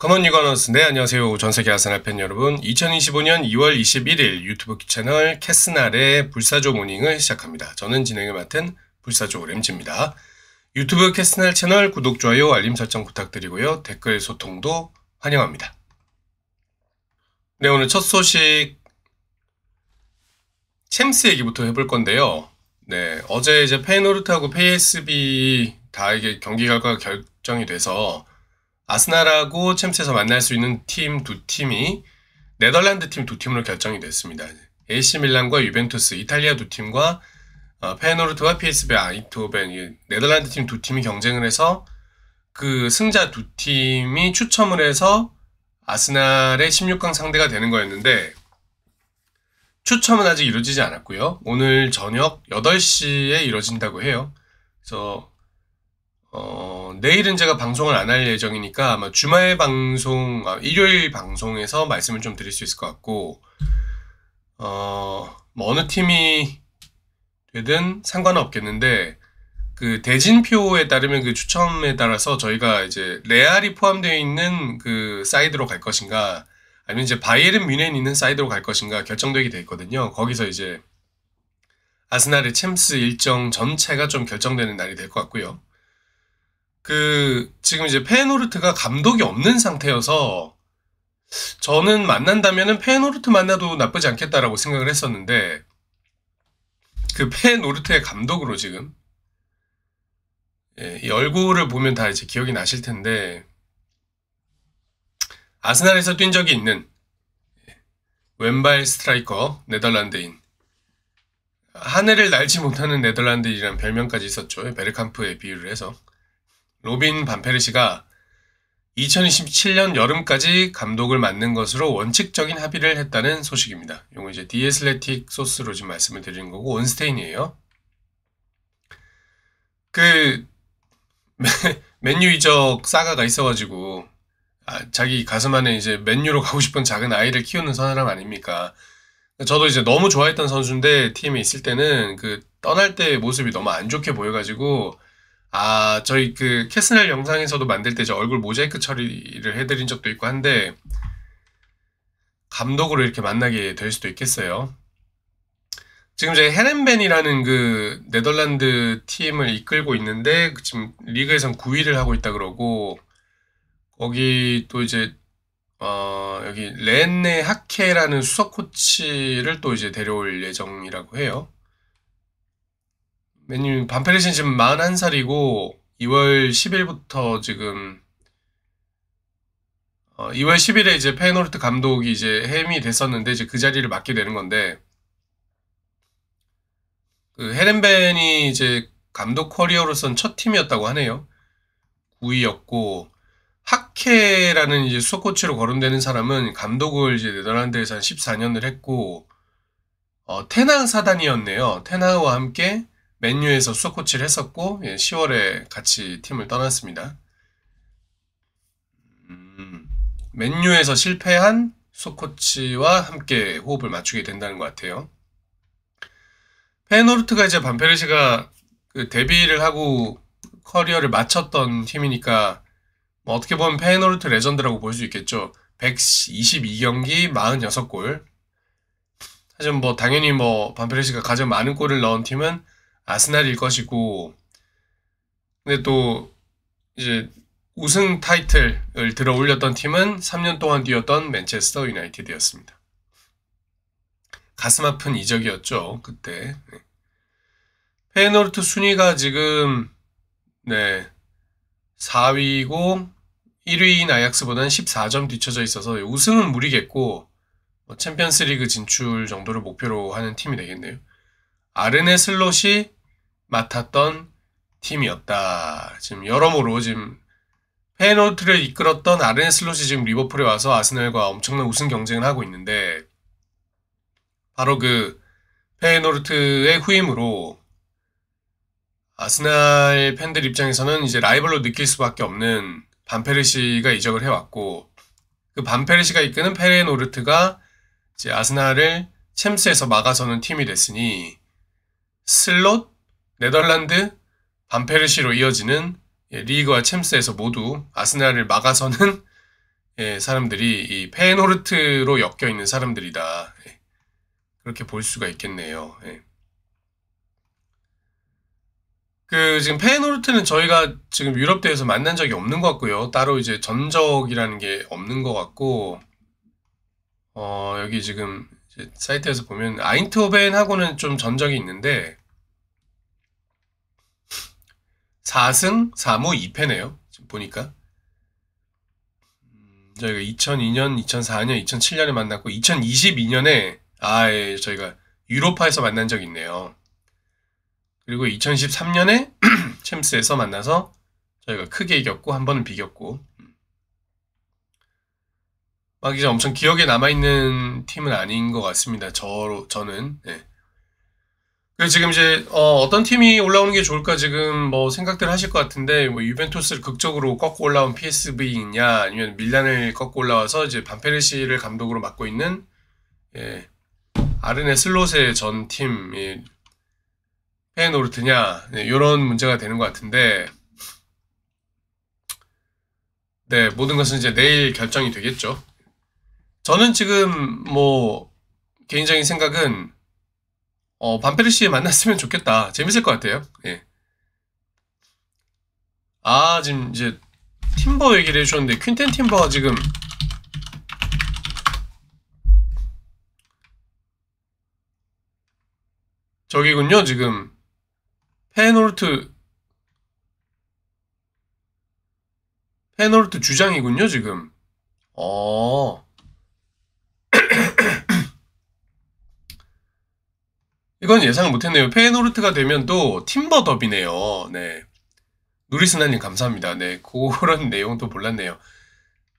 커먼 유거너스, 네, 안녕하세요. 전세계 아스날 팬 여러분. 2025년 2월 21일 유튜브 채널 캐스날의 불사조 모닝을 시작합니다. 저는 진행을 맡은 불사조 램지입니다. 유튜브 캐스날 채널 구독, 좋아요, 알림 설정 부탁드리고요. 댓글 소통도 환영합니다. 네, 오늘 첫 소식 챔스 얘기부터 해볼 건데요. 네, 어제 이제 페이노르트하고 PSV 다 이게 경기 결과가 결정이 돼서 아스날하고 챔스에서 만날 수 있는 팀 두 팀이 네덜란드 팀 두 팀으로 결정이 됐습니다. AC 밀란과 유벤투스, 이탈리아 두 팀과 페노르트와 PSV 아인트호벤, 네덜란드 팀 두 팀이 경쟁을 해서 그 승자 두 팀이 추첨을 해서 아스날의 16강 상대가 되는 거였는데 추첨은 아직 이루어지지 않았고요. 오늘 저녁 8시에 이루어진다고 해요. 그래서 내일은 제가 방송을 안 할 예정이니까 아마 주말 방송, 일요일 방송에서 말씀을 좀 드릴 수 있을 것 같고, 뭐 어느 팀이 되든 상관은 없겠는데, 그 대진표에 따르면 그 추첨에 따라서 저희가 이제 레알이 포함되어 있는 그 사이드로 갈 것인가, 아니면 이제 바이에른 뮌헨이 있는 사이드로 갈 것인가 결정되게 돼 있거든요. 거기서 이제 아스날의 챔스 일정 전체가 좀 결정되는 날이 될 것 같고요. 지금 이제 페노르트가 감독이 없는 상태여서 저는 만난다면은 페노르트 만나도 나쁘지 않겠다라고 생각을 했었는데 그 페노르트의 감독으로 지금 이 얼굴을 보면 다 이제 기억이 나실 텐데 아스날에서 뛴 적이 있는 왼발 스트라이커 네덜란드인 하늘을 날지 못하는 네덜란드인이라는 별명까지 있었죠. 베르캄프에 비유를 해서 로빈 반페르시가 2027년 여름까지 감독을 맡는 것으로 원칙적인 합의를 했다는 소식입니다. 이거 이제 디애슬레틱 소스로 지금 말씀을 드리는 거고 온스테인이에요. 맨유 이적 사가가 있어가지고 자기 가슴 안에 이제 맨유로 가고 싶은 작은 아이를 키우는 사람 아닙니까? 저도 이제 너무 좋아했던 선수인데 팀에 있을 때는 떠날 때 모습이 너무 안 좋게 보여가지고 저희 캐스넬 영상에서도 만들 때 저 얼굴 모자이크 처리를 해드린 적도 있고 한데, 감독으로 이렇게 만나게 될 수도 있겠어요. 지금 제가 헤렌벤이라는 네덜란드 팀을 이끌고 있는데, 지금 리그에선 9위를 하고 있다 그러고, 거기 또 이제, 여기 렌네 하케라는 수석 코치를 또 이제 데려올 예정이라고 해요. 맨유 반페르시는 지금 41살이고 2월 10일부터 지금 2월 10일에 이제 페노르트 감독이 이제 해임이 됐었는데 이제 그 자리를 맡게 되는 건데 헤렌벤이 이제 감독 커리어로선 첫 팀이었다고 하네요. 9위였고 하케라는 이제 수석 코치로 거론되는 사람은 감독을 이제 네덜란드에서 한 14년을 했고 테나 사단이었네요. 테나와 함께 맨유에서 수석 코치를 했었고 10월에 같이 팀을 떠났습니다. 맨유에서 실패한 수석 코치와 함께 호흡을 맞추게 된다는 것 같아요. 페노르트가 이제 반페르시가 데뷔를 하고 커리어를 마쳤던 팀이니까 뭐 어떻게 보면 페노르트 레전드라고 볼 수 있겠죠. 122경기 46골. 하지만 뭐 당연히 뭐 반페르시가 가장 많은 골을 넣은 팀은 아스날일 것이고, 근데 또 이제 우승 타이틀을 들어 올렸던 팀은 3년 동안 뛰었던 맨체스터 유나이티드였습니다. 가슴 아픈 이적이었죠, 그때. 페노르트 순위가 지금 4위고 1위인 아약스보다는 14점 뒤쳐져 있어서 우승은 무리겠고 챔피언스리그 진출 정도를 목표로 하는 팀이 되겠네요. 아르네 슬롯이 맡았던 팀이었다. 지금 여러모로 지금 페노르트를 이끌었던 아르네 슬롯이 지금 리버풀에 와서 아스날과 엄청난 우승 경쟁을 하고 있는데 바로 페노르트의 후임으로 아스날 팬들 입장에서는 이제 라이벌로 느낄 수밖에 없는 반페르시가 이적을 해왔고 반페르시가 이끄는 페노르트가 이제 아스날을 챔스에서 막아서는 팀이 됐으니 슬롯, 네덜란드, 반페르시로 이어지는 리그와 챔스에서 모두 아스날을 막아서는 사람들이 이 페노르트로 엮여 있는 사람들이다. 그렇게 볼 수가 있겠네요. 지금 페노르트는 저희가 지금 유럽 대회에서 만난 적이 없는 것 같고요. 따로 이제 전적이라는 게 없는 것 같고, 여기 지금 사이트에서 보면 아인트호벤하고는 좀 전적이 있는데 4승 4무 2패네요. 지금 보니까 저희가 2002년, 2004년, 2007년에 만났고 2022년에 저희가 유로파에서 만난 적이 있네요. 그리고 2013년에 챔스에서 만나서 저희가 크게 이겼고 한 번은 비겼고, 막 이제 엄청 기억에 남아있는 팀은 아닌 것 같습니다. 저는. 그래서 지금 이제 어떤 팀이 올라오는 게 좋을까 지금 뭐 생각들 하실 것 같은데, 뭐 유벤투스를 극적으로 꺾고 올라온 PSV이냐, 아니면 밀란을 꺾고 올라와서 이제 반페르시를 감독으로 맡고 있는 아르네 슬롯의 전 팀 페노르트냐, 이런 문제가 되는 것 같은데, 모든 것은 이제 내일 결정이 되겠죠. 저는 지금 뭐 개인적인 생각은 반페르시 만났으면 좋겠다. 재밌을 것 같아요. 지금 이제 팀버 얘기를 해주셨는데, 퀸텐 팀버가 지금 저기군요. 지금 페노르트 주장이군요. 지금. 이건 예상을 못했네요. 페노르트가 되면 또 팀버 더비네요. 네. 누리스나님 감사합니다. 네. 그런 내용도 몰랐네요.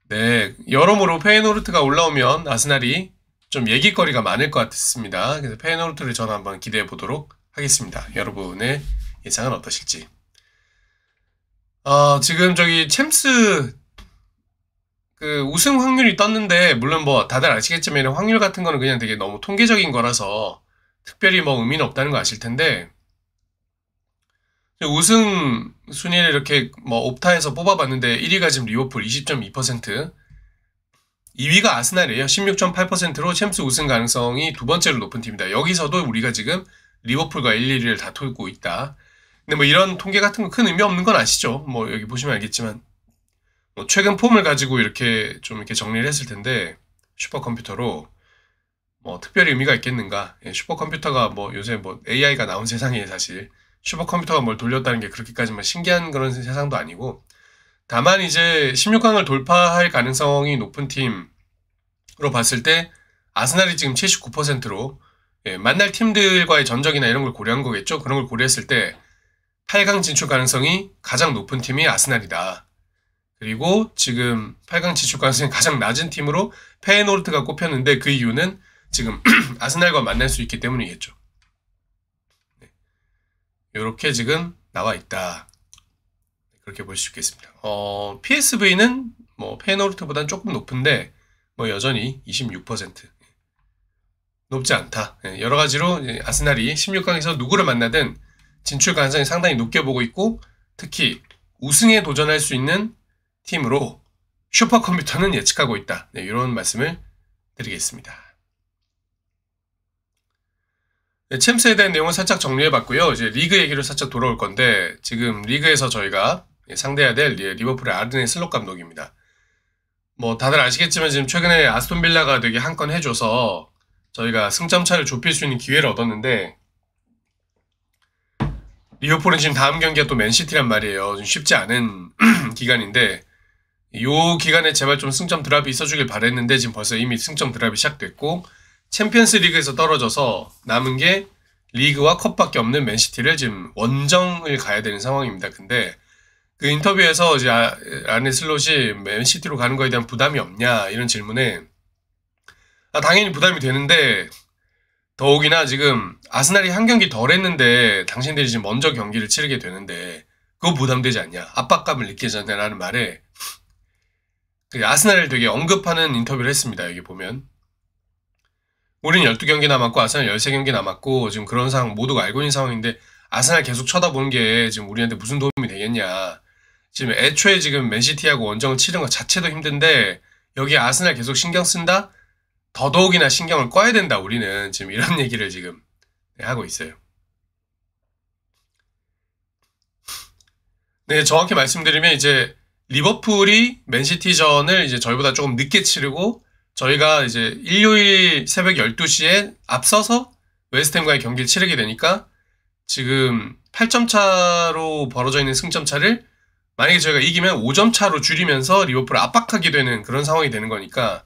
네. 여러모로 페노르트가 올라오면 아스날이 좀 얘기거리가 많을 것 같습니다. 그래서 페노르트를 저는 한번 기대해 보도록 하겠습니다. 여러분의 예상은 어떠실지. 지금 저기 챔스 우승 확률이 떴는데, 물론 뭐 다들 아시겠지만 확률 같은 거는 그냥 되게 너무 통계적인 거라서 특별히 뭐 의미는 없다는 거 아실 텐데, 우승 순위를 이렇게 뭐 옵타에서 뽑아봤는데 1위가 지금 리버풀 20.2%, 2위가 아스날이에요. 16.8%로 챔스 우승 가능성이 두 번째로 높은 팀이다. 여기서도 우리가 지금 리버풀과 1, 2위를 다투고 있다. 근데 뭐 이런 통계 같은 거 큰 의미 없는 건 아시죠? 뭐 여기 보시면 알겠지만, 뭐 최근 폼을 가지고 이렇게 좀 이렇게 정리를 했을 텐데, 슈퍼컴퓨터로 뭐 특별히 의미가 있겠는가? 슈퍼컴퓨터가 뭐 요새 뭐 AI가 나온 세상에 사실 슈퍼컴퓨터가 뭘 돌렸다는 게 그렇게까지만 신기한 그런 세상도 아니고, 다만 이제 16강을 돌파할 가능성이 높은 팀으로 봤을 때 아스날이 지금 79%로 만날 팀들과의 전적이나 이런 걸 고려한 거겠죠. 그런 걸 고려했을 때 8강 진출 가능성이 가장 높은 팀이 아스날이다. 그리고 지금 8강 진출 가능성이 가장 낮은 팀으로 페노르트가 꼽혔는데, 그 이유는 지금 아스날과 만날 수 있기 때문이겠죠. 이렇게 지금 나와 있다. 그렇게 볼 수 있겠습니다. PSV는 뭐 페노르트보다는 조금 높은데 뭐 여전히 26%. 높지 않다. 여러 가지로 아스날이 16강에서 누구를 만나든 진출 가능성이 상당히 높게 보고 있고, 특히 우승에 도전할 수 있는 팀으로 슈퍼컴퓨터는 예측하고 있다. 이런 말씀을 드리겠습니다. 챔스에 대한 내용을 살짝 정리해봤고요. 이제 리그 얘기를 살짝 돌아올 건데, 지금 리그에서 저희가 상대해야 될 리버풀의 아르네 슬롯 감독입니다. 뭐 다들 아시겠지만 지금 최근에 아스톤 빌라가 되게 한 건 해줘서 저희가 승점 차를 좁힐 수 있는 기회를 얻었는데, 리버풀은 지금 다음 경기가 또 맨시티란 말이에요. 좀 쉽지 않은 기간인데, 요 기간에 제발 좀 승점 드랍이 있어주길 바랬는데 지금 벌써 이미 승점 드랍이 시작됐고, 챔피언스 리그에서 떨어져서 남은 게 리그와 컵밖에 없는 맨시티를 지금 원정을 가야 되는 상황입니다. 근데 그 인터뷰에서 이제 아르네 슬롯이 맨시티로 가는 거에 대한 부담이 없냐 이런 질문에, 당연히 부담이 되는데, 더욱이나 지금 아스날이 한 경기 덜 했는데 당신들이 지금 먼저 경기를 치르게 되는데 그거 부담되지 않냐, 압박감을 느끼지 않냐라는 말에 아스날을 되게 언급하는 인터뷰를 했습니다. 여기 보면 우리는 12경기 남았고 아스날 13경기 남았고 지금 그런 상황 모두가 알고 있는 상황인데 아스날 계속 쳐다보는 게 지금 우리한테 무슨 도움이 되겠냐, 지금 애초에 지금 맨시티하고 원정을 치른 것 자체도 힘든데 여기 아스날 계속 신경 쓴다? 더더욱이나 신경을 꺼야 된다, 우리는. 지금 이런 얘기를 지금 하고 있어요. 네, 정확히 말씀드리면 이제 리버풀이 맨시티전을 이제 저희보다 조금 늦게 치르고 저희가 이제 일요일 새벽 12시에 앞서서 웨스트햄과의 경기를 치르게 되니까 지금 8점 차로 벌어져 있는 승점 차를 만약에 저희가 이기면 5점 차로 줄이면서 리버풀을 압박하게 되는 그런 상황이 되는 거니까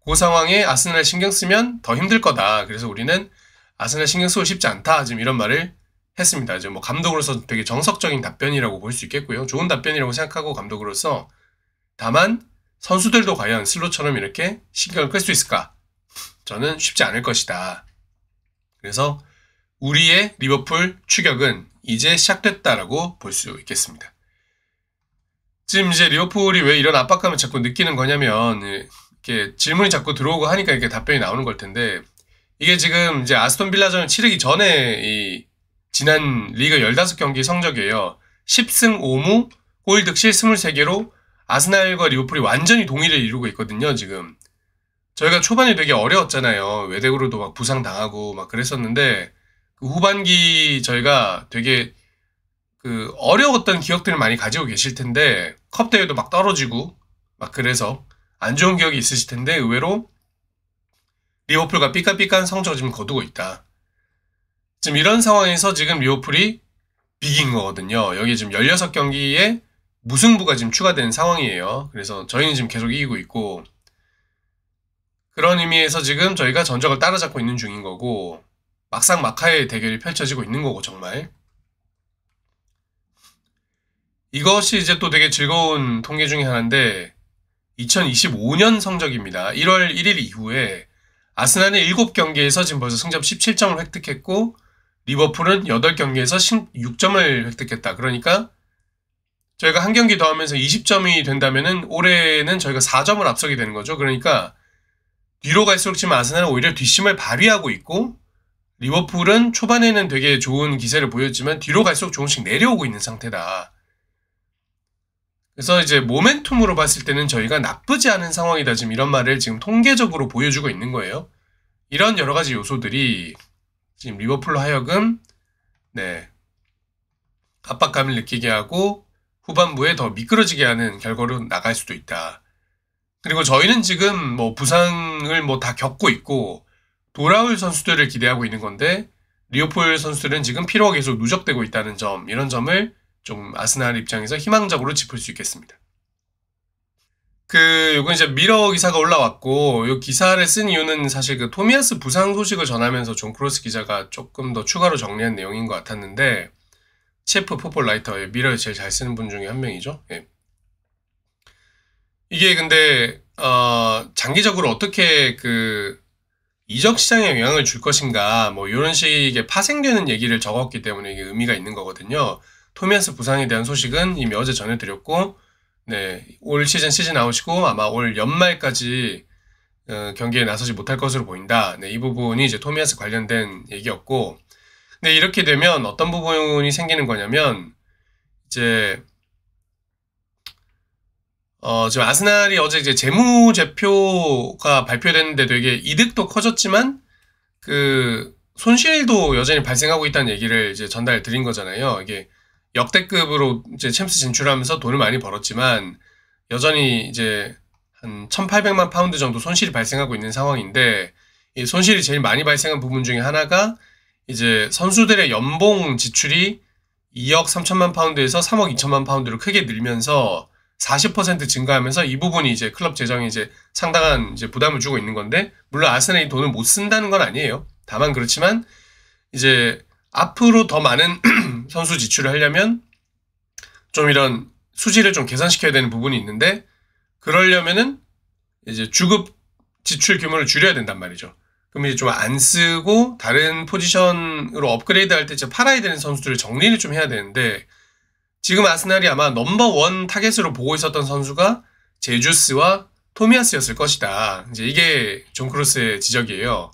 그 상황에 아스날 신경 쓰면 더 힘들 거다. 그래서 우리는 아스날 신경 쓰고 싶지 않다. 지금 이런 말을 했습니다. 이제 뭐 감독으로서 되게 정석적인 답변이라고 볼 수 있겠고요. 좋은 답변이라고 생각하고 감독으로서 다만 선수들도 과연 슬롯처럼 이렇게 신경을 끌 수 있을까? 저는 쉽지 않을 것이다. 그래서 우리의 리버풀 추격은 이제 시작됐다라고 볼 수 있겠습니다. 지금 이제 리버풀이 왜 이런 압박감을 자꾸 느끼는 거냐면 이렇게 질문이 자꾸 들어오고 하니까 이렇게 답변이 나오는 걸 텐데 이게 지금 이제 아스톤 빌라전을 치르기 전에 이 지난 리그 15경기 성적이에요. 10승 5무, 골 득실 23개로 아스날과 리버풀이 완전히 동일을 이루고 있거든요, 지금. 저희가 초반에 되게 어려웠잖아요. 외대으로도 막 부상당하고 막 그랬었는데, 그 후반기 저희가 되게 그 어려웠던 기억들을 많이 가지고 계실 텐데, 컵대회도 막 떨어지고, 막 그래서 안 좋은 기억이 있으실 텐데, 의외로 리버풀과 삐까삐까한 성적을 지금 거두고 있다. 지금 이런 상황에서 지금 리버풀이 비긴 거거든요. 여기 지금 16경기에 무승부가 지금 추가된 상황이에요. 그래서 저희는 지금 계속 이기고 있고 그런 의미에서 지금 저희가 전적을 따라잡고 있는 중인 거고 막상 막하의 대결이 펼쳐지고 있는 거고 정말 이것이 이제 또 되게 즐거운 통계 중에 하나인데 2025년 성적입니다. 1월 1일 이후에 아스날은 7경기에서 지금 벌써 승점 17점을 획득했고 리버풀은 8경기에서 16점을 획득했다. 그러니까 저희가 한 경기 더 하면서 20점이 된다면은 올해는 저희가 4점을 앞서게 되는 거죠. 그러니까 뒤로 갈수록 지금 아스날은 오히려 뒷심을 발휘하고 있고 리버풀은 초반에는 되게 좋은 기세를 보였지만 뒤로 갈수록 조금씩 내려오고 있는 상태다. 그래서 이제 모멘텀으로 봤을 때는 저희가 나쁘지 않은 상황이다. 지금 이런 말을 지금 통계적으로 보여주고 있는 거예요. 이런 여러 가지 요소들이 지금 리버풀로 하여금 압박감을 느끼게 하고 후반부에 더 미끄러지게 하는 결과로 나갈 수도 있다. 그리고 저희는 지금 뭐 부상을 뭐 다 겪고 있고 돌아올 선수들을 기대하고 있는 건데 리버풀 선수들은 지금 피로가 계속 누적되고 있다는 점, 이런 점을 좀 아스날 입장에서 희망적으로 짚을 수 있겠습니다. 요거 이제 미러 기사가 올라왔고, 이 기사를 쓴 이유는 사실 그 토미야스 부상 소식을 전하면서 존 크로스 기자가 조금 더 추가로 정리한 내용인 것 같았는데, 체프 풋볼 라이터의 미러에 제일 잘 쓰는 분 중에 한 명이죠. 예. 이게 근데, 장기적으로 어떻게 이적 시장에 영향을 줄 것인가, 뭐, 이런 식의 파생되는 얘기를 적었기 때문에 이게 의미가 있는 거거든요. 토미야스 부상에 대한 소식은 이미 어제 전해드렸고, 올 시즌 아웃이고 아마 올 연말까지 경기에 나서지 못할 것으로 보인다. 이 부분이 이제 토미야스 관련된 얘기였고, 근데 이렇게 되면 어떤 부분이 생기는 거냐면 이제 지금 아스날이 어제 이제 재무제표가 발표됐는데 되게 이득도 커졌지만 손실도 여전히 발생하고 있다는 얘기를 이제 전달 드린 거잖아요. 이게 역대급으로 이제 챔스 진출하면서 돈을 많이 벌었지만 여전히 이제 한 1,800만 파운드 정도 손실이 발생하고 있는 상황인데 이 손실이 제일 많이 발생한 부분 중에 하나가 이제 선수들의 연봉 지출이 2억 3천만 파운드에서 3억 2천만 파운드로 크게 늘면서 40% 증가하면서 이 부분이 이제 클럽 재정에 이제 상당한 이제 부담을 주고 있는 건데 물론 아스날이 돈을 못 쓴다는 건 아니에요. 다만 그렇지만 이제 앞으로 더 많은 선수 지출을 하려면 좀 이런 수지를 좀 계산시켜야 되는 부분이 있는데 그러려면은 이제 주급 지출 규모를 줄여야 된단 말이죠. 그럼 이제 좀 안 쓰고 다른 포지션으로 업그레이드 할 때 이제 팔아야 되는 선수들을 정리를 좀 해야 되는데 지금 아스날이 아마 넘버원 타겟으로 보고 있었던 선수가 제주스와 토미야스였을 것이다. 이제 이게 존 크로스의 지적이에요.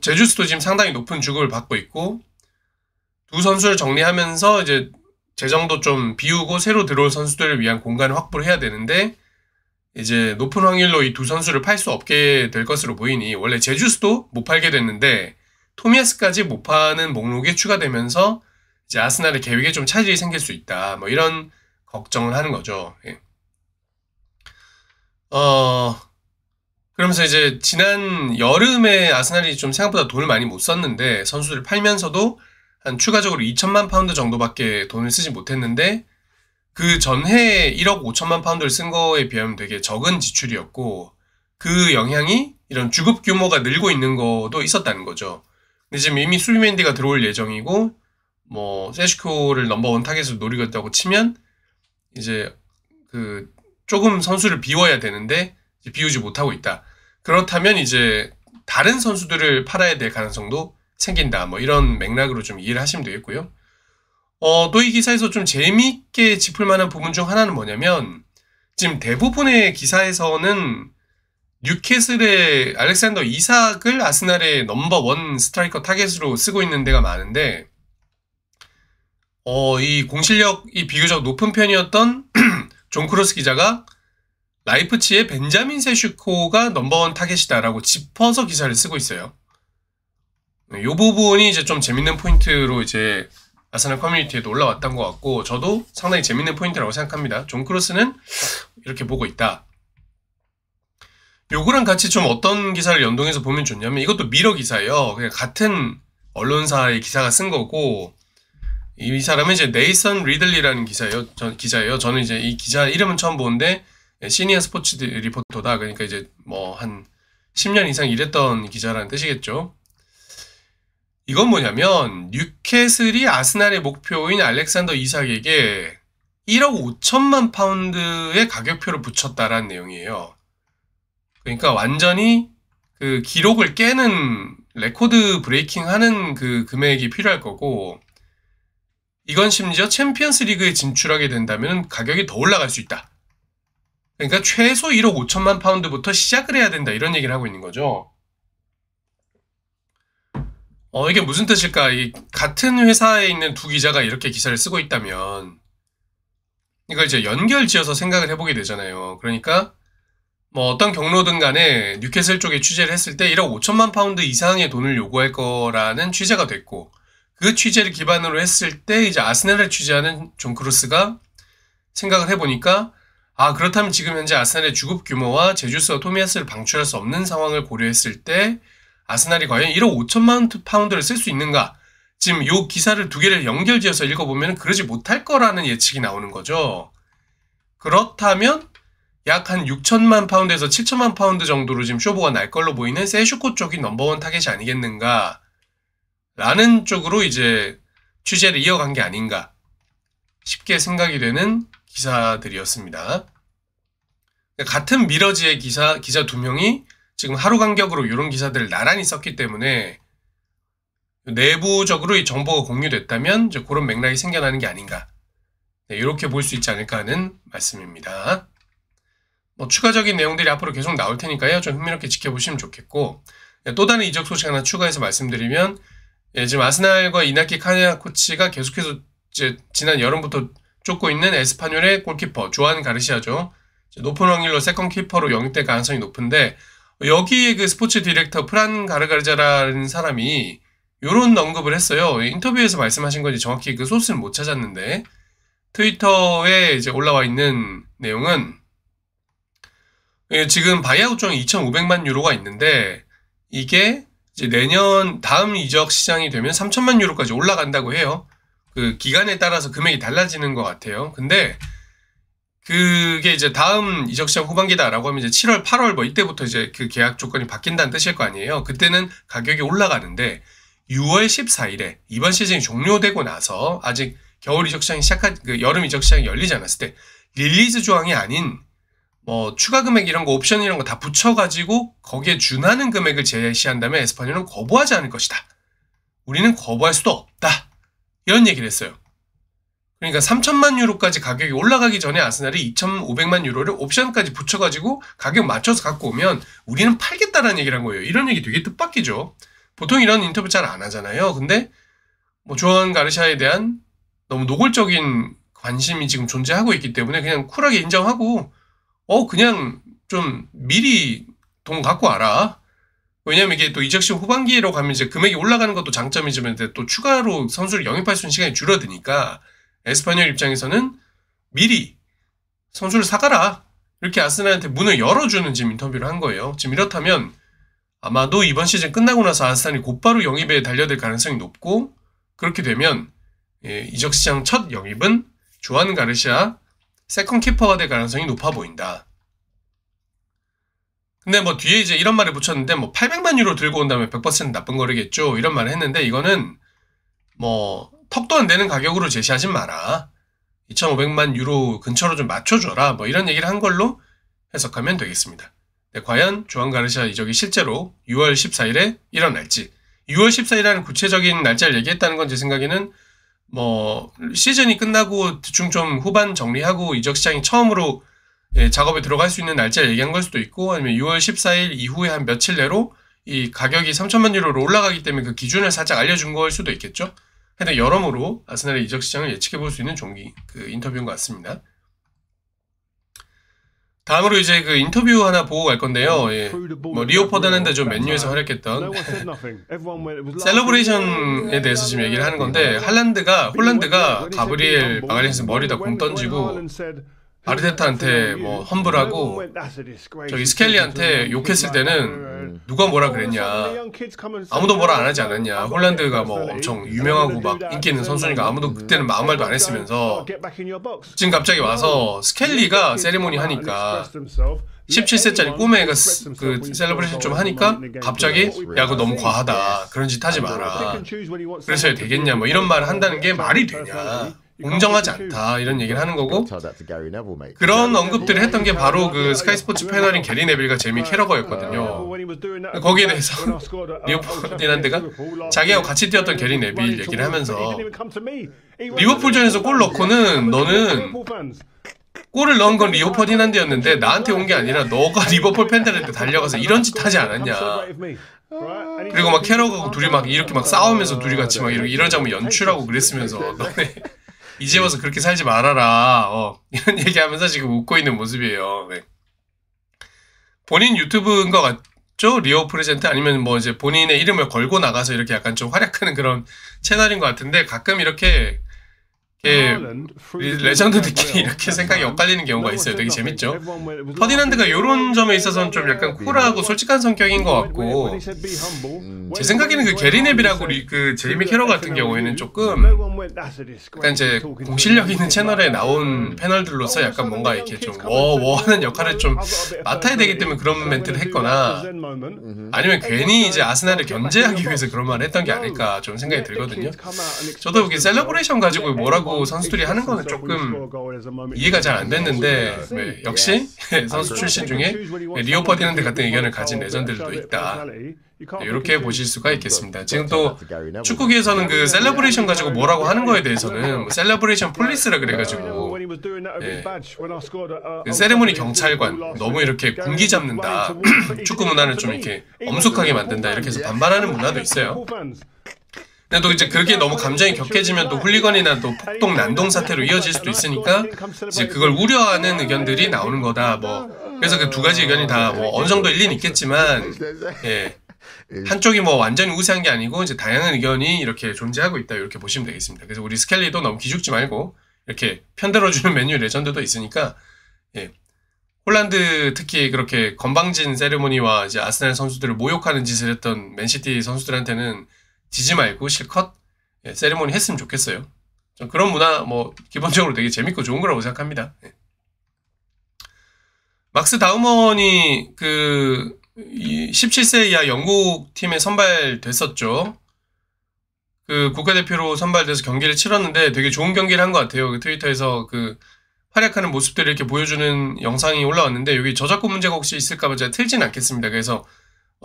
제주스도 지금 상당히 높은 주급을 받고 있고, 두 선수를 정리하면서 이제 재정도 좀 비우고 새로 들어올 선수들을 위한 공간을 확보를 해야 되는데, 이제 높은 확률로 이 두 선수를 팔 수 없게 될 것으로 보이니 원래 제주스도 못 팔게 됐는데 토미야스까지 못 파는 목록에 추가되면서 이제 아스날의 계획에 좀 차질이 생길 수 있다. 뭐 이런 걱정을 하는 거죠. 예. 그러면서 이제 지난 여름에 아스날이 좀 생각보다 돈을 많이 못 썼는데 선수들 팔면서도 한 추가적으로 2천만 파운드 정도밖에 돈을 쓰지 못했는데 그 전해 1억 5천만 파운드를 쓴 거에 비하면 되게 적은 지출이었고 그 영향이 이런 주급 규모가 늘고 있는 것도 있었다는 거죠. 근데 지금 이미 수비맨디가 들어올 예정이고 뭐 세슈코를 넘버원 타겟으로 노리고 있다고 치면 이제 그 조금 선수를 비워야 되는데 비우지 못하고 있다. 그렇다면 이제 다른 선수들을 팔아야 될 가능성도 생긴다. 뭐 이런 맥락으로 좀 이해를 하시면 되겠고요. 또 이 기사에서 좀 재미있게 짚을 만한 부분 중 하나는 뭐냐면 지금 대부분의 기사에서는 뉴캐슬의 알렉산더 이삭을 아스날의 넘버원 스트라이커 타겟으로 쓰고 있는 데가 많은데 이 공실력이 비교적 높은 편이었던 존 크로스 기자가 라이프치히의 벤자민 세슈코가 넘버원 타겟이다라고 짚어서 기사를 쓰고 있어요. 이 부분이 이제 좀 재밌는 포인트로 이제 아스날 커뮤니티에도 올라왔던 것 같고 저도 상당히 재밌는 포인트라고 생각합니다. 존 크로스는 이렇게 보고 있다. 요거랑 같이 좀 어떤 기사를 연동해서 보면 좋냐면 이것도 미러 기사예요. 그냥 같은 언론사의 기사가 쓴 거고 이 사람은 이제 네이선 리들리라는 기자예요. 저는 이제 이 기자 이름은 처음 보는데 시니어 스포츠 리포터다. 그러니까 이제 뭐 한 10년 이상 일했던 기자라는 뜻이겠죠. 이건 뭐냐면 뉴캐슬이 아스날의 목표인 알렉산더 이삭에게 1억 5천만 파운드의 가격표를 붙였다라는 내용이에요. 그러니까 완전히 그 기록을 깨는 레코드 브레이킹 하는 그 금액이 필요할 거고 이건 심지어 챔피언스 리그에 진출하게 된다면 가격이 더 올라갈 수 있다. 그러니까 최소 1억 5천만 파운드부터 시작을 해야 된다. 이런 얘기를 하고 있는 거죠. 이게 무슨 뜻일까? 같은 회사에 있는 두 기자가 이렇게 기사를 쓰고 있다면 이걸 이제 연결 지어서 생각을 해보게 되잖아요. 그러니까 뭐 어떤 경로든 간에 뉴캐슬 쪽에 취재를 했을 때 1억 5천만 파운드 이상의 돈을 요구할 거라는 취재가 됐고 그 취재를 기반으로 했을 때 이제 아스날을 취재하는 존 크루스가 생각을 해보니까 그렇다면 지금 현재 아스날의 주급 규모와 제주스와 토미야스를 방출할 수 없는 상황을 고려했을 때 아스날이 과연 1억 5천만 파운드를 쓸 수 있는가? 지금 요 기사를 두 개를 연결지어서 읽어보면 그러지 못할 거라는 예측이 나오는 거죠. 그렇다면 약 한 6천만 파운드에서 7천만 파운드 정도로 지금 쇼부가 날 걸로 보이는 세슈코 쪽이 넘버원 타겟이 아니겠는가? 라는 쪽으로 이제 취재를 이어간 게 아닌가 쉽게 생각이 되는 기사들이었습니다. 같은 미러지의 기자 두 명이 지금 하루 간격으로 이런 기사들을 나란히 썼기 때문에 내부적으로 이 정보가 공유됐다면 이제 그런 맥락이 생겨나는 게 아닌가. 이렇게 볼 수 있지 않을까 하는 말씀입니다. 뭐 추가적인 내용들이 앞으로 계속 나올 테니까요. 좀 흥미롭게 지켜보시면 좋겠고 또 다른 이적 소식 하나 추가해서 말씀드리면 지금 아스날과 이나키 카네아 코치가 계속해서 이제 지난 여름부터 쫓고 있는 에스파뇰의 골키퍼 조안 가르시아죠. 높은 확률로 세컨 키퍼로 영입될 가능성이 높은데 여기에 그 스포츠 디렉터 프란 가르가르자라는 사람이 요런 언급을 했어요. 인터뷰에서 말씀하신 건지 정확히 그 소스는 못 찾았는데 트위터에 이제 올라와 있는 내용은 지금 바이아웃 조항이 2,500만 유로가 있는데 이게 이제 내년 다음 이적 시장이 되면 3천만 유로까지 올라간다고 해요. 그 기간에 따라서 금액이 달라지는 것 같아요. 근데 그게 이제 다음 이적 시장 후반기다라고 하면 이제 7월, 8월 뭐 이때부터 이제 그 계약 조건이 바뀐다는 뜻일 거 아니에요. 그때는 가격이 올라가는데 6월 14일에 이번 시즌이 종료되고 나서 아직 겨울 이적 시장이 그 여름 이적 시장이 열리지 않았을 때 릴리즈 조항이 아닌 뭐 추가 금액 이런 거 옵션 이런 거 다 붙여가지고 거기에 준하는 금액을 제시한다면 에스파뇰은 거부하지 않을 것이다. 우리는 거부할 수도 없다. 이런 얘기를 했어요. 그러니까 3천만 유로까지 가격이 올라가기 전에 아스날이 2,500만 유로를 옵션까지 붙여가지고 가격 맞춰서 갖고 오면 우리는 팔겠다라는 얘기를 한 거예요. 이런 얘기 되게 뜻밖이죠. 보통 이런 인터뷰 잘 안 하잖아요. 근데 뭐 조안 가르샤에 대한 너무 노골적인 관심이 지금 존재하고 있기 때문에 그냥 쿨하게 인정하고 그냥 좀 미리 돈 갖고 와라. 왜냐면 이게 또 이적시즌 후반기로 가면 이제 금액이 올라가는 것도 장점이지만 또 추가로 선수를 영입할 수 있는 시간이 줄어드니까 에스파뇰 입장에서는 미리 선수를 사가라. 이렇게 아스날한테 문을 열어주는 지금 인터뷰를 한 거예요. 지금 이렇다면 아마도 이번 시즌 끝나고 나서 아스날이 곧바로 영입에 달려들 가능성이 높고, 그렇게 되면 이적 시장 첫 영입은 조안 가르시아 세컨 키퍼가 될 가능성이 높아 보인다. 근데 뭐 뒤에 이제 이런 말을 붙였는데 뭐 800만 유로 들고 온다면 100% 나쁜 거겠죠. 이런 말을 했는데 이거는 뭐 턱도 안 되는 가격으로 제시하진 마라. 2,500만 유로 근처로 좀 맞춰줘라. 뭐 이런 얘기를 한 걸로 해석하면 되겠습니다. 네, 과연 조안 가르시아 이적이 실제로 6월 14일에 일어날지. 6월 14일이라는 구체적인 날짜를 얘기했다는 건 제 생각에는 뭐 시즌이 끝나고 대충 좀 후반 정리하고 이적 시장이 처음으로 작업에 들어갈 수 있는 날짜를 얘기한 걸 수도 있고, 아니면 6월 14일 이후에 한 며칠 내로 이 가격이 3천만 유로로 올라가기 때문에 그 기준을 살짝 알려준 걸 수도 있겠죠. 하여튼 여러모로 아스날의 이적 시장을 예측해 볼 수 있는 인터뷰인 것 같습니다. 다음으로 이제 그 인터뷰 하나 보고 갈 건데요. 뭐 리오 퍼디난드 맨유에서 활약했던 셀러브레이션에 대해서 지금 얘기를 하는 건데, 홀란드가 가브리엘 마가리에스 머리다 공 던지고 아르테타한테 뭐 험불하고 저기 스켈리한테 욕했을 때는 누가 뭐라 그랬냐, 아무도 뭐라 안 하지 않았냐, 홀란드가 뭐 엄청 유명하고 막 인기 있는 선수니까 아무도 그때는 아무 말도 안 했으면서 지금 갑자기 와서 스켈리가 세리머니 하니까 17세짜리 꼬매가 그 셀러브레이션 좀 하니까 갑자기 야 그거 너무 과하다, 그런 짓 하지 마라, 그래서야 되겠냐, 뭐 이런 말을 한다는 게 말이 되냐, 공정하지 않다, 이런 얘기를 하는 거고, 그런 언급들을 했던 게 바로 그 스카이 스포츠 패널인 게리 네빌과 제이미 캐러거였거든요. 거기에 대해서 리오 퍼디난드가 자기하고 같이 뛰었던 게리 네빌 얘기를 하면서 리버풀전에서 골 넣고는 너는 골을 넣은 건 리오 퍼디난드였는데 나한테 온 게 아니라 너가 리버풀 팬들한테 달려가서 이런 짓 하지 않았냐. 그리고 막 캐러하고 둘이 막 이렇게 막 싸우면서 둘이 같이 막 이런 장면 연출하고 그랬으면서 너네 이제 와서 그렇게 살지 말아라. 이런 얘기하면서 지금 웃고 있는 모습이에요. 네. 본인 유튜브인 것 같죠? 리오 프레젠트 아니면 뭐 이제 본인의 이름을 걸고 나가서 이렇게 약간 좀 활약하는 그런 채널인 것 같은데, 가끔 이렇게 레전드들끼리 이렇게 생각이 엇갈리는 경우가 있어요. 되게 재밌죠. 퍼디난드가 이런 점에 있어서는 좀 약간 쿨하고 솔직한 성격인 것 같고, 제 생각에는 그 게리 네빌하고 그 제이미 캐러 같은 경우에는 조금 약간 이제 공실력 있는 채널에 나온 패널들로서 약간 뭔가 이렇게 좀 하는 역할을 좀 맡아야 되기 때문에 그런 멘트를 했거나, 아니면 괜히 이제 아스날을 견제하기 위해서 그런 말을 했던 게 아닐까 좀 생각이 들거든요. 저도 이게 셀러브레이션 가지고 뭐라고 선수들이 하는 거는 조금 이해가 잘 안 됐는데, 역시 선수 출신 중에 리오 퍼디난드 같은 의견을 가진 레전드들도 있다. 이렇게 보실 수가 있겠습니다. 지금 또 축구계에서는 그 셀러브레이션 가지고 뭐라고 하는 거에 대해서는 뭐 셀러브레이션 폴리스라 그래가지고 그 세레모니 경찰관 너무 이렇게 군기 잡는다, 축구 문화를 좀 이렇게 엄숙하게 만든다, 이렇게 해서 반발하는 문화도 있어요. 근데 또 이제 그게 너무 감정이 격해지면 또 훌리건이나 또 폭동 난동 사태로 이어질 수도 있으니까 이제 그걸 우려하는 의견들이 나오는 거다. 뭐 그래서 그 두 가지 의견이 다 뭐 어느 정도 일리는 있겠지만, 한쪽이 뭐 완전히 우세한 게 아니고 이제 다양한 의견이 이렇게 존재하고 있다, 이렇게 보시면 되겠습니다. 그래서 우리 스켈리도 너무 기죽지 말고 이렇게 편들어주는 맨유 레전드도 있으니까, 홀란드 특히 그렇게 건방진 세레모니와 이제 아스날 선수들을 모욕하는 짓을 했던 맨시티 선수들한테는 지지 말고 실컷 세리머니 했으면 좋겠어요. 좀 그런 문화 뭐 기본적으로 되게 재밌고 좋은 거라고 생각합니다. 막스 다우먼이 그 17세 이하 영국 팀에 선발됐었죠. 그 국가대표로 선발돼서 경기를 치렀는데 되게 좋은 경기를 한 것 같아요. 그 트위터에서 그 활약하는 모습들을 이렇게 보여주는 영상이 올라왔는데, 여기 저작권 문제가 혹시 있을까봐 제가 틀진 않겠습니다. 그래서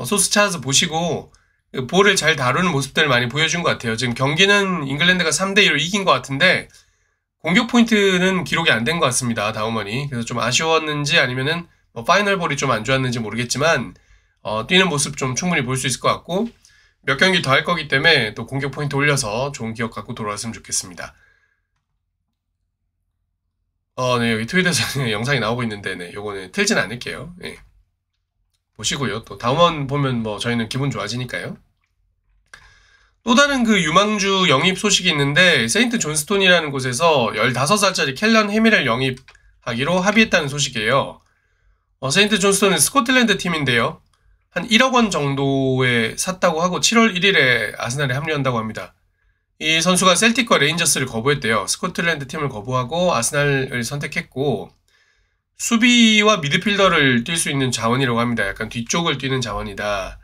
소스 찾아서 보시고 볼을 잘 다루는 모습들을 많이 보여준 것 같아요. 지금 경기는 잉글랜드가 3대2로 이긴 것 같은데 공격 포인트는 기록이 안 된 것 같습니다. 다우먼이. 그래서 좀 아쉬웠는지 아니면은 뭐 파이널 볼이 좀 안 좋았는지 모르겠지만 뛰는 모습 좀 충분히 볼 수 있을 것 같고, 몇 경기 더 할 거기 때문에 또 공격 포인트 올려서 좋은 기억 갖고 돌아왔으면 좋겠습니다. 네, 여기 트윗에서 영상이 나오고 있는데, 네, 요거는 틀진 않을게요. 예. 보시고요. 또 다음원 보면 뭐 저희는 기분 좋아지니까요. 또 다른 그 유망주 영입 소식이 있는데, 세인트 존스톤이라는 곳에서 15살짜리 켈런 해밀을 영입하기로 합의했다는 소식이에요. 세인트 존스톤은 스코틀랜드 팀인데요. 한 1억 원 정도에 샀다고 하고 7월 1일에 아스날에 합류한다고 합니다. 이 선수가 셀틱과 레인저스를 거부했대요. 스코틀랜드 팀을 거부하고 아스날을 선택했고, 수비와 미드필더를 뛸 수 있는 자원이라고 합니다. 약간 뒤쪽을 뛰는 자원이다.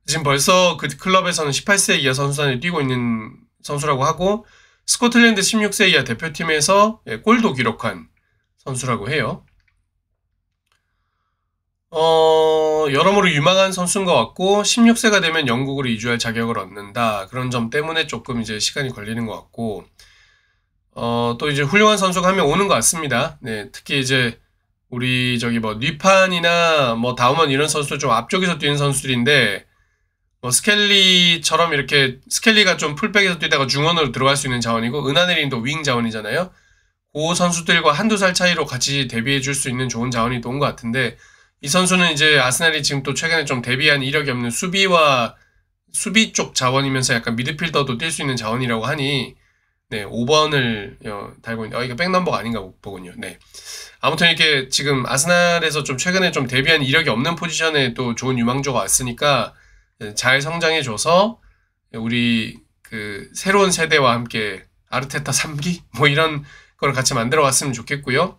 지금 벌써 그 클럽에서는 18세 이하 선수단을 뛰고 있는 선수라고 하고, 스코틀랜드 16세 이하 대표팀에서 골도 기록한 선수라고 해요. 여러모로 유망한 선수인 것 같고, 16세가 되면 영국으로 이주할 자격을 얻는다. 그런 점 때문에 조금 이제 시간이 걸리는 것 같고, 또 이제 훌륭한 선수가 한 명 오는 것 같습니다. 네, 특히 이제 우리 저기 뭐 뉴판이나 뭐 다우먼 이런 선수들 좀 앞쪽에서 뛰는 선수들인데, 뭐 스켈리처럼 이렇게 스켈리가 좀 풀백에서 뛰다가 중원으로 들어갈 수 있는 자원이고, 은하네린도 윙 자원이잖아요. 그 선수들과 한두 살 차이로 같이 데뷔해 줄 수 있는 좋은 자원이 또 온 것 같은데, 이 선수는 이제 아스날이 지금 또 최근에 좀 데뷔한 이력이 없는 수비 쪽 자원이면서 약간 미드필더도 뛸 수 있는 자원이라고 하니, 네, 5번을 달고 있는데, 이거 백넘버가 아닌가 보군요. 네. 아무튼 이렇게 지금 아스날에서 좀 최근에 좀 데뷔한 이력이 없는 포지션에 또 좋은 유망주가 왔으니까 잘 성장해줘서 우리 그 새로운 세대와 함께 아르테타 3기? 뭐 이런 걸 같이 만들어 왔으면 좋겠고요.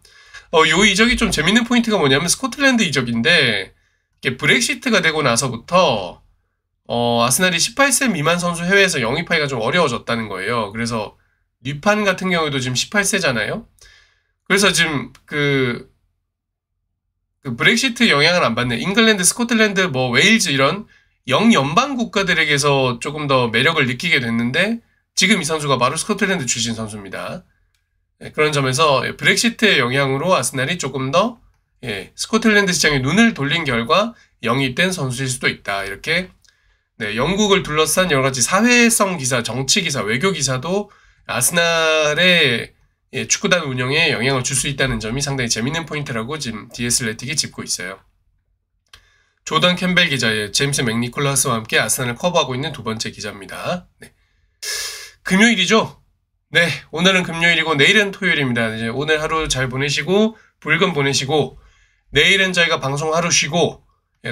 요 이적이 좀 재밌는 포인트가 뭐냐면 스코틀랜드 이적인데, 이게 브렉시트가 되고 나서부터 아스날이 18세 미만 선수 해외에서 영입하기가 좀 어려워졌다는 거예요. 그래서 뉴판 같은 경우에도 지금 18세잖아요. 그래서 지금 그 브렉시트 영향을 안 받는 잉글랜드, 스코틀랜드, 뭐 웨일즈 이런 영연방 국가들에게서 조금 더 매력을 느끼게 됐는데, 지금 이 선수가 바로 스코틀랜드 출신 선수입니다. 네, 그런 점에서 브렉시트의 영향으로 아스날이 조금 더 스코틀랜드 시장에 눈을 돌린 결과 영입된 선수일 수도 있다. 이렇게 영국을 둘러싼 여러 가지 사회성 기사, 정치 기사, 외교 기사도 아스날의 축구단 운영에 영향을 줄 수 있다는 점이 상당히 재밌는 포인트라고 지금 디애슬레틱이 짚고 있어요. 조던 캠벨 기자의 제임스 맥니콜라스와 함께 아스날을 커버하고 있는 두 번째 기자입니다. 네. 금요일이죠? 네, 오늘은 금요일이고 내일은 토요일입니다. 이제 오늘 하루 잘 보내시고 불금 보내시고, 내일은 저희가 방송 하루 쉬고,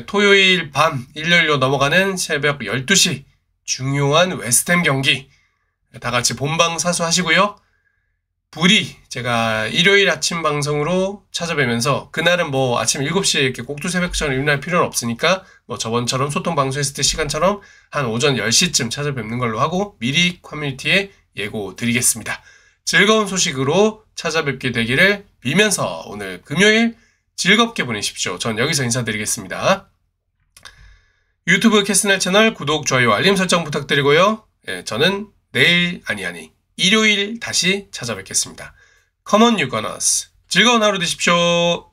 토요일 밤 일요일로 넘어가는 새벽 12시 중요한 웨스트햄 경기 다 같이 본방 사수하시고요. 부디 제가 일요일 아침 방송으로 찾아뵈면서, 그날은 뭐 아침 7시에 이렇게 꼭두새벽처럼 일어날 필요는 없으니까 뭐 저번처럼 소통 방송했을 때 시간처럼 한 오전 10시쯤 찾아뵙는 걸로 하고 미리 커뮤니티에 예고 드리겠습니다. 즐거운 소식으로 찾아뵙게 되기를 빌면서 오늘 금요일 즐겁게 보내십시오. 전 여기서 인사드리겠습니다. 유튜브 캐스날 채널 구독, 좋아요, 알림 설정 부탁드리고요. 저는 내일 일요일 다시 찾아뵙겠습니다. Come on, you gunners. 즐거운 하루 되십시오.